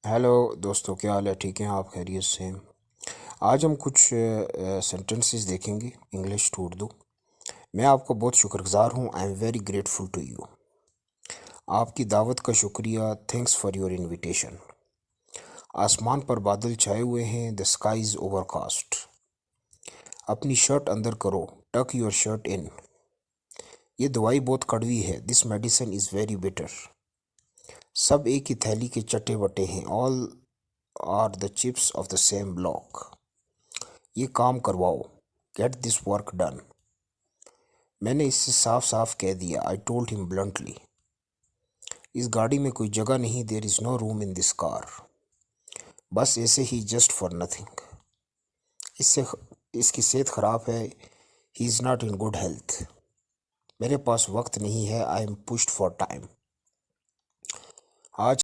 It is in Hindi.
हेलो दोस्तों, क्या हाल है? ठीक हैं आप? खैरियत से हैं? आज हम कुछ सेंटेंसेस देखेंगे, इंग्लिश टू उर्दू। मैं आपका बहुत शुक्रगुजार हूँ। I am very grateful to you. आपकी दावत का शुक्रिया। Thanks for your invitation. आसमान पर बादल छाए हुए हैं। The sky is overcast. अपनी शर्ट अंदर करो। टक योर शर्ट इन। ये दवाई बहुत कड़वी है। This medicine is very bitter. सब एक ही थैली के चट्टे बट्टे हैं। All are the chips of the same block. ये काम करवाओ। Get this work done. मैंने इससे साफ साफ कह दिया। I told him bluntly. इस गाड़ी में कोई जगह नहीं। There is no room in this car. बस ऐसे ही, जस्ट फॉर नथिंग। इससे इसकी सेहत ख़राब है। He is not in good health. मेरे पास वक्त नहीं है। I am pushed for time. आज